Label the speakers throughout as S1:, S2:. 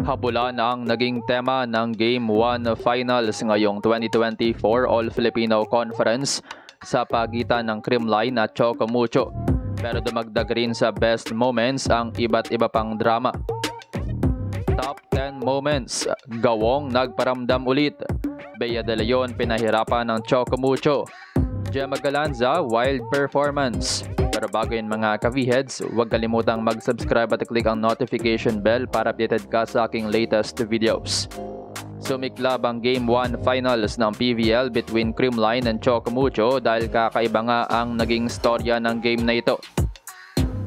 S1: Habulan ang naging tema ng Game 1 Finals ngayong 2024 All-Filipino Conference sa pagitan ng Creamline at Choco Mucho. Pero dumagdag rin sa best moments ang iba't iba pang drama. Top 10 moments, Gawong nagparamdam ulit. Bea de Leon pinahirapan ng Choco Mucho. Gemma Galanza, wild performance. Pero bago yun mga ka-V-Heads, huwag kalimutang mag-subscribe at click ang notification bell para updated ka sa aking latest videos. Sumiklab ang Game 1 Finals ng PVL between Creamline and Choco Mucho dahil kakaiba nga ang naging storya ng game na ito.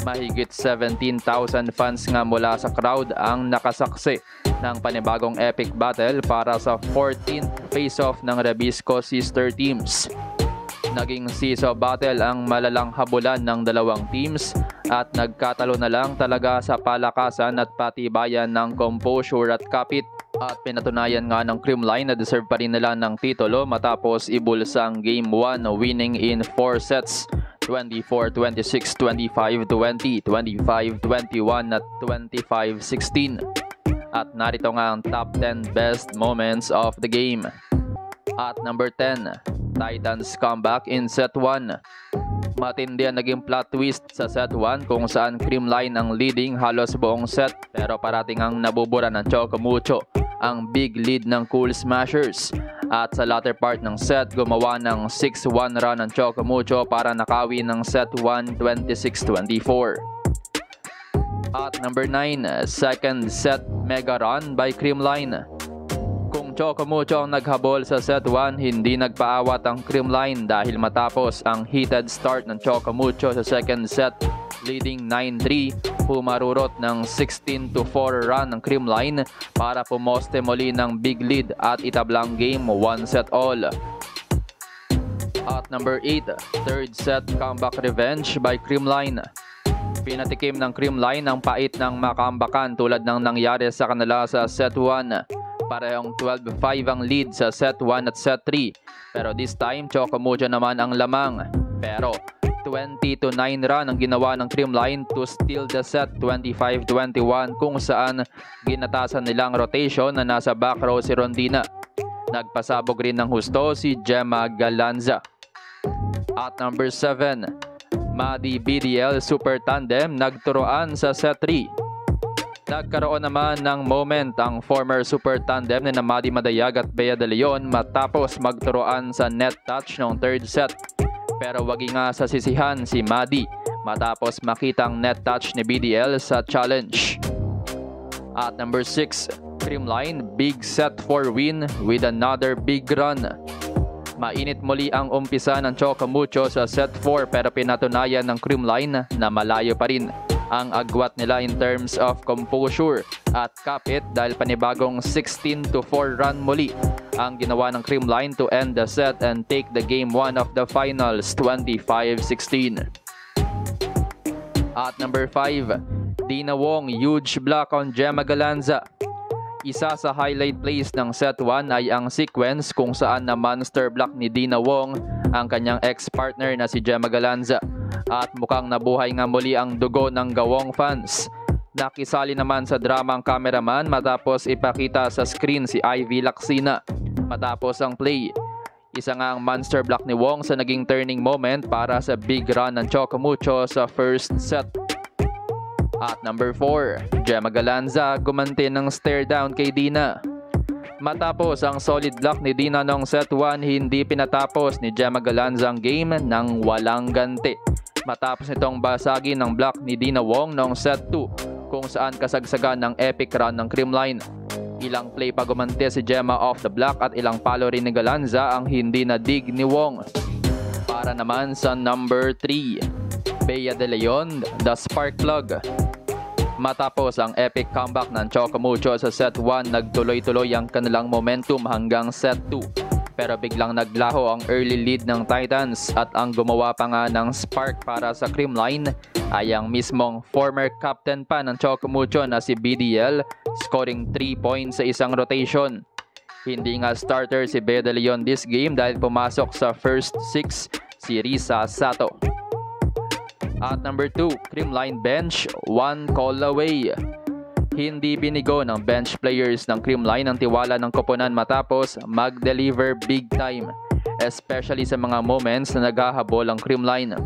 S1: Mahigit 17,000 fans nga mula sa crowd ang nakasaksi ng panibagong epic battle para sa 14th face-off ng Rebisco sister teams. Naging seesaw battle ang malalang habulan ng dalawang teams at nagkatalo na lang talaga sa palakasan at patibayan ng composure at kapit. At pinatunayan nga ng Creamline na deserve pa rin nila ng titulo matapos ibulsa ang Game 1 winning in 4 sets. 24-26, 25-20, 25-21 at 25-16. At narito nga ang top 10 best moments of the game. At number 10, Titans comeback in set 1. Matindi ang naging plot twist sa set 1 kung saan Creamline ang leading halos buong set pero parating ang nabubura ng Choco Mucho ang big lead ng Cool Smashers. At sa latter part ng set, gumawa ng 6-1 run ng Choco Mucho para nakawi ng set 1 26-24. At number 9, second set mega run by Creamline. Kung Choco Mucho ang naghabol sa set 1, hindi nagpaawat ang Creamline dahil matapos ang heated start ng Choco Mucho sa second set, leading 9-3, pumarurot ng 16-4 run ng Creamline para pumoste muli ng big lead at itablang game 1 set all. At number 8, third set comeback revenge by Creamline. Pinatikim ng Creamline ang pait ng makambakan tulad ng nangyari sa kanila sa set 1. Parehong 12-5 ang lead sa set 1 at set 3. Pero this time, Choco Mucho naman ang lamang. Pero 20-9 run ang ginawa ng Creamline to steal the set 25-21 kung saan ginatasan nilang rotation na nasa back row si Rondina. Nagpasabog rin ng husto si Gemma Galanza. At number 7, Madi BDL Super Tandem nagturoan sa set 3. Nagkaroon naman ng moment ang former super tandem na Madi Madayag at Bea de Leon matapos magturoan sa net touch ng third set. Pero wagi nga sa sisihan si Madi matapos makitang net touch ni BDL sa challenge. At number 6, Creamline big set 4 win with another big run. Mainit muli ang umpisa ng Choco Mucho sa set 4 pero pinatunayan ng Creamline na malayo pa rin ang agwat nila in terms of composure at kapit dahil panibagong 16-4 run muli ang ginawa ng Creamline to end the set and take the game 1 of the finals 25-16. At number 5, Dina Wong huge block on Gemma Galanza. Isa sa highlight plays ng set 1 ay ang sequence kung saan na monster block ni Dina Wong ang kanyang ex-partner na si Gemma Galanza. At mukhang nabuhay nga muli ang dugo ng Gawong fans. Nakisali naman sa drama ang cameraman matapos ipakita sa screen si Ivy Lacsina. Matapos ang play, isa nga ang monster block ni Wong sa naging turning moment para sa big run ng Choco Mucho sa first set. At number 4, Gemma Galanza gumanti ng stare down kay Dina. Matapos ang solid block ni Dina noong set 1, hindi pinatapos ni Gemma Galanza ang game ng walang ganti. Matapos nitong basagin ng block ni Dina Wong noong set 2 kung saan kasagsagan ng epic run ng Creamline. Ilang play pa gumanti si Gemma off the block at ilang palo rin ni Galanza ang hindi na dig ni Wong. Para naman sa number 3, Bea de Leon, the spark plug. Matapos ang epic comeback ng Choco Mucho sa set 1, nagtuloy-tuloy ang kanilang momentum hanggang set 2. Pero biglang naglaho ang early lead ng Titans at ang gumawa pa nga ng spark para sa Creamline ay ang mismong former captain pa ng Choco Mucho na si BDL, scoring 3 points sa isang rotation. Hindi nga starter si Bea de Leon this game dahil pumasok sa first 6 si Risa Sato. At number 2, Creamline bench, one call away. Hindi binigo ng bench players ng Creamline ang tiwala ng koponan matapos mag-deliver big time, especially sa mga moments na naghahabol ang Creamline.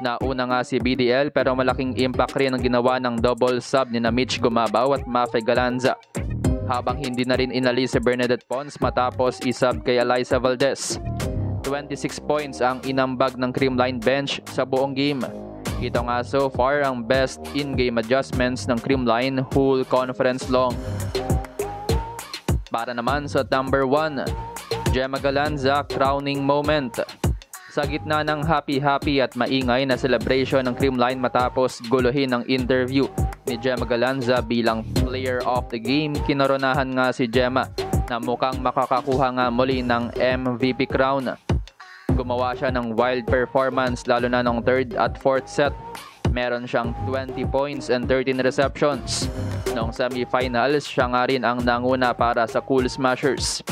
S1: Nauna nga si BDL pero malaking impact rin ang ginawa ng double sub ni na Mitch Gumabaw at Mafe Galanza. Habang hindi na rin inalis si Bernadette Pons matapos isub kay Eliza Valdez. 26 points ang inambag ng Creamline bench sa buong game. Ito nga so far ang best in-game adjustments ng Creamline whole conference long. Para naman sa number 1, Gemma Galanza crowning moment. Sa gitna ng happy at maingay na celebration ng Creamline matapos guluhin ang interview ni Gemma Galanza bilang player of the game, kinoronahan nga si Gemma na mukhang makakakuha nga muli ng MVP crown. Gumawa siya ng wild performance lalo na nung 3rd at 4th set. Meron siyang 20 points and 13 receptions. Noong semifinals, siya nga rin ang nanguna para sa Cool Smashers.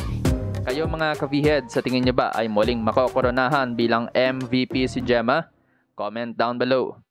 S1: Kayo mga ka-V-head, sa tingin niyo ba ay muling makokoronahan bilang MVP si Gemma? Comment down below.